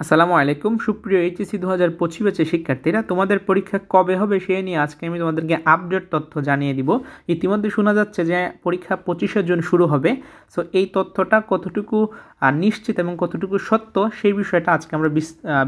আসসালামু আলাইকুম সুপ্রিয় এইচএসসি 2025 ব্যাচের শিক্ষার্থীরা, তোমাদের পরীক্ষা কবে হবে সে নিয়ে আজকে আমি তোমাদেরকে আপডেট তথ্য জানিয়ে দিব। ইতিমধ্যে শোনা যাচ্ছে যে পরীক্ষা 25শে জুন শুরু হবে। সো এই তথ্যটা কতটুকু নিশ্চিত এবং কতটুকু সত্য সেই বিষয়টা আজকে আমরা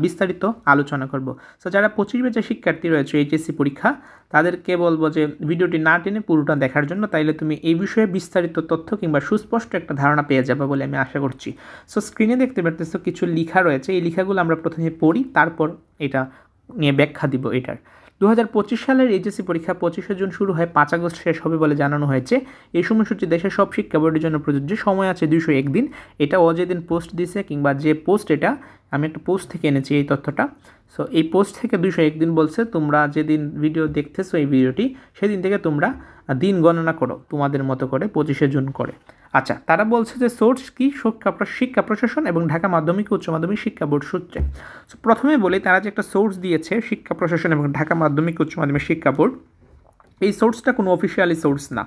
বিস্তারিত আলোচনা করব। সো যারা 25 ব্যাচের শিক্ষার্থী রয়েছে এইচএসসি পরীক্ষা, তাদেরকে বলবো যে ভিডিওটি না টেনে পুরোটা দেখার জন্য, তাইলে তুমি এই বিষয়ে বিস্তারিত তথ্য কিংবা সুস্পষ্ট একটা ধারণা পেয়ে যাবে বলে আমি আশা করছি। সো স্ক্রিনে দেখতে পারতেছো কিছু লেখা রয়েছে, এই লেখাগুলো আমরা প্রথমে পড়ি, তারপর এটা নিয়ে ব্যাখ্যা দিব। এটার 2025 সালের এইচএসসি পরীক্ষা 25শে জুন শুরু হয়, 5 আগস্ট শেষ হবে বলে জানানো হয়েছে। এই সময়সূচি দেশের সব শিক্ষা বোর্ডের জন্য প্রযোজ্য। সময় আছে 201 দিন। এটা ও যেদিন পোস্ট দিছে কিংবা যে পোস্ট, এটা আমি একটা পোস্ট থেকে এনেছি এই তথ্যটা। সো এই পোস্ট থেকে 201 দিন বলছে। তোমরা যেদিন ভিডিও দেখতেছো এই ভিডিওটি, সেদিন থেকে তোমরা দিন গণনা করো তোমাদের মতো করে 25শে জুন করে। আচ্ছা, তারা বলছে যে সোর্স কি, শিক্ষা প্রশাসন এবং ঢাকা মাধ্যমিক উচ্চ মাধ্যমিক শিক্ষা বোর্ড সূত্রে। সো প্রথমে বলি, তারা যে একটা সোর্স দিয়েছে শিক্ষা প্রশাসন এবং ঢাকা মাধ্যমিক উচ্চ মাধ্যমিক শিক্ষা বোর্ড, এই সোর্সটা কোনো অফিসিয়ালি সোর্স না।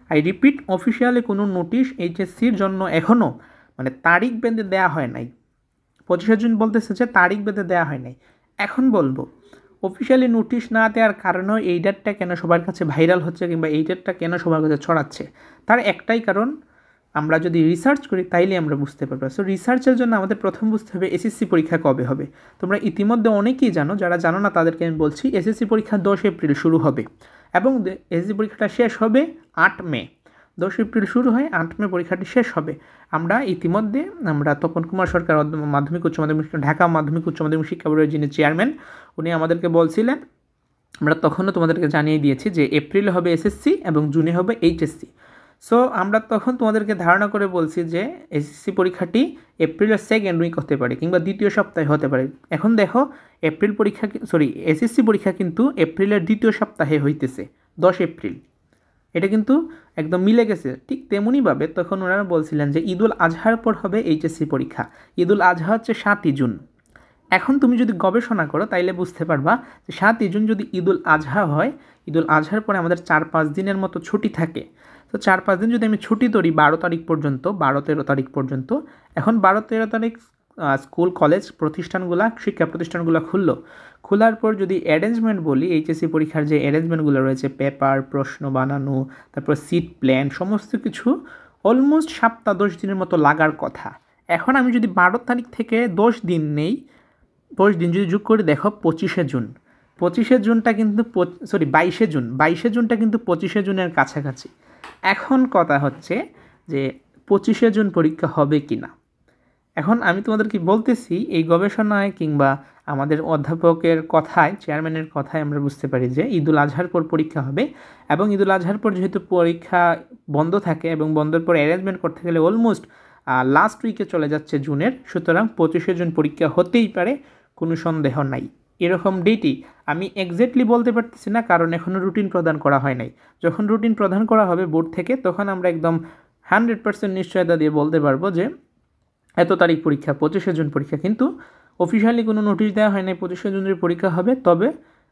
আই রিপিট, অফিসিয়ালি কোনো নোটিশ এইচএসসির জন্য এখনও তারিখ বেঁধে দেওয়া হয় নাই। 25শে জুন বলতেছে যে তারিখ বেঁধে দেওয়া হয় নাই। এখন বলবো, অফিসিয়ালি নোটিশ না দেওয়ার কারণেও এই ডেটটা কেন সবার কাছে ভাইরাল হচ্ছে কিংবা এই ডেটটা কেন সবার কাছে ছড়াচ্ছে, তার একটাই কারণ, আমরা যদি রিসার্চ করি তাইলে আমরা বুঝতে পারবো। সো রিসার্চের জন্য আমাদের প্রথম বুঝতে হবে এসএসসি পরীক্ষা কবে হবে। তোমরা ইতিমধ্যে অনেকেই জানো, যারা জানো না তাদেরকে আমি বলছি, এসএসসি পরীক্ষা 10 এপ্রিল শুরু হবে এবং এসএসসি পরীক্ষাটা শেষ হবে 8 মে। 10 এপ্রিল শুরু হয়, 8 মে পরীক্ষাটি শেষ হবে। আমরা তপন কুমার সরকার মাধ্যমিক উচ্চ মাধ্যমিক ঢাকা মাধ্যমিক উচ্চ মাধ্যমিক শিক্ষা বোর্ডের যিনি চেয়ারম্যান, উনি আমাদেরকে বলছিলেন, আমরা তখনও তোমাদেরকে জানিয়ে দিয়েছি যে এপ্রিলে হবে এসএসসি এবং জুনে হবে এইচএসসি। সো আমরা তখন তোমাদেরকে ধারণা করে বলছি যে এসএসসি পরীক্ষাটি এপ্রিলের সেকেন্ড উইক হতে পারে কিংবা দ্বিতীয় সপ্তাহে হতে পারে। এখন দেখো, এসএসসি পরীক্ষা কিন্তু এপ্রিলের দ্বিতীয় সপ্তাহে হইতেছে, 10 এপ্রিল। এটা কিন্তু একদম মিলে গেছে। ঠিক তেমনইভাবে তখন ওনারা বলছিলেন যে ঈদুল আজহার পর হবে এইচএসসি পরীক্ষা। ঈদুল আজহা হচ্ছে 7ই জুন। এখন তুমি যদি গবেষণা করো তাইলে বুঝতে পারবা যে 7ই জুন যদি ঈদুল আজহা হয়, ঈদুল আজহার পরে আমাদের 4-5 দিনের মতো ছুটি থাকে। তো 4-5 দিন যদি আমি ছুটি ধরি 12 তারিখ পর্যন্ত, 12-13 তারিখ পর্যন্ত, এখন 12-13 তারিখ স্কুল কলেজ প্রতিষ্ঠানগুলো, শিক্ষা প্রতিষ্ঠানগুলো খোলার পর যদি অ্যারেঞ্জমেন্ট বলি, এইচএসসি পরীক্ষার যে অ্যারেঞ্জমেন্টগুলো রয়েছে, পেপার, প্রশ্ন বানানো, তারপর সিট প্ল্যান, সমস্ত কিছু অলমোস্ট 7-10 দিনের মতো লাগার কথা। এখন আমি যদি 12 তারিখ থেকে 10 দিন নেই, 10 দিন যদি যোগ করে দেখো 25শে জুন। 25শে জুনটা কিন্তু 22শে জুনটা কিন্তু 25শে জুনের কাছাকাছি। এখন কথা হচ্ছে যে 25শে জুন পরীক্ষা হবে কি না। এখন আমি তোমাদেরকে বলতেছি, এই গবেষণায় কিংবা আমাদের অধ্যাপকের কথায়, চেয়ারম্যানের কথায় আমরা বুঝতে পারি যে ঈদুল আজহার পর পরীক্ষা হবে এবং ঈদুল আজহার পর যেহেতু পরীক্ষা বন্ধ থাকে এবং বন্ধের পর অ্যারেঞ্জমেন্ট করতে গেলে অলমোস্ট লাস্ট উইকে চলে যাচ্ছে জুনের, সুতরাং 25শে জুন পরীক্ষা হতেই পারে, কোনো সন্দেহ নাই। এরকম ডেটই আমি এক্স্যাক্টলি বলতে পারতেছি না, কারণ এখনও রুটিন প্রদান করা হয় নাই। যখন রুটিন প্রদান করা হবে বোর্ড থেকে, তখন আমরা একদম 100% নিশ্চয়তা দিয়ে বলতে পারবো যে এত তারিখ পরীক্ষা, 25শে জুন পরীক্ষা। কিন্তু অফিসিয়ালি কোনো নোটিশ দেওয়া হয় নাই 25শে জুনের পরীক্ষা হবে। তবে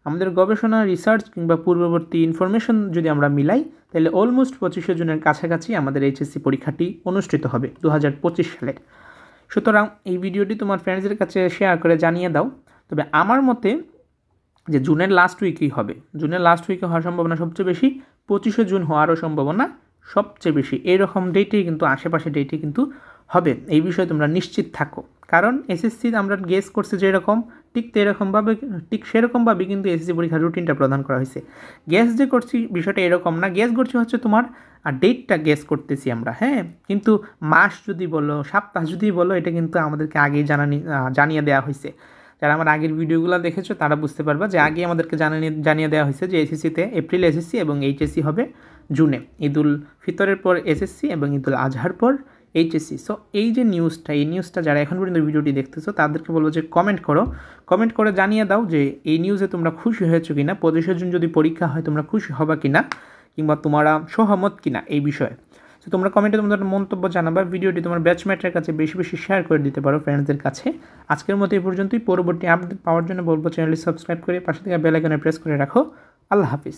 আমাদের গবেষণা, রিসার্চ কিংবা পূর্ববর্তী ইনফরমেশন যদি আমরা মিলাই, তাহলে অলমোস্ট 25শে জুনের কাছাকাছি আমাদের এইচএসসি পরীক্ষাটি অনুষ্ঠিত হবে 2025 সালের। সুতরাং এই ভিডিওটি তোমার ফ্রেন্ডসদের কাছে শেয়ার করে জানিয়ে দাও। তবে আমার মতে যে জুনের লাস্ট উইকেই হবে, জুনের লাস্ট উইকে হওয়ার সম্ভাবনা সবচেয়ে বেশি, 25শে জুন হওয়ারও সম্ভাবনা সবচেয়ে বেশি। এইরকম ডেটেই কিন্তু, আশেপাশে ডেটেই কিন্তু হবে, এই বিষয়ে তোমরা নিশ্চিত থাকো। কারণ এসএসসি আমরা গেস করছি যেরকম, ঠিক সেরকমভাবে কিন্তু এসএসসি পরীক্ষার রুটিনটা প্রদান করা হয়েছে। গ্যাস যে করছি বিষয়টা এরকম না, গ্যাস করছি হচ্ছে তোমার ডেটটা গ্যাস করতেছি আমরা, হ্যাঁ। কিন্তু মাস যদি বলো, সপ্তাহ যদি বলো, এটা কিন্তু আমাদেরকে আগেই জানিয়ে দেওয়া হয়েছে। যারা আমার আগের ভিডিওগুলো দেখেছো তারা বুঝতে পারবা যে আগে আমাদেরকে জানিয়ে দেওয়া হয়েছে যে এসএসসিতে এপ্রিল এসএসসি এবং এইচএসসি হবে জুনে। ঈদুল ফিতরের পর এসএসসি এবং ঈদুল আজহার পর এইচএসসি। সো এই যে নিউজটা যারা এখন পর্যন্ত ভিডিওটি দেখতেছো তাদেরকে বলবো যে কমেন্ট করে জানিয়ে দাও যে এই নিউজে তোমরা খুশি হয়েছো কিনা, 25শে জুন যদি পরীক্ষা হয় তোমরা খুশি হবা কিনা কিংবা তোমরা সহমত কিনা এই বিষয়ে। তো তোমরা কমেন্টে তোমাদের মন্তব্য জানাবা। ভিডিওটি তোমার ব্যাচমেটের কাছে বেশি বেশি শেয়ার করে দিতে পারো ফ্রেন্ডসদের কাছে। আজকের মতো এই পর্যন্তই। পরবর্তী আপডেট পাওয়ার জন্য বলবো চ্যানেলটি সাবস্ক্রাইব করে পাশে থেকে বেল আইকনে প্রেস করে রাখো। আল্লাহ হাফিজ।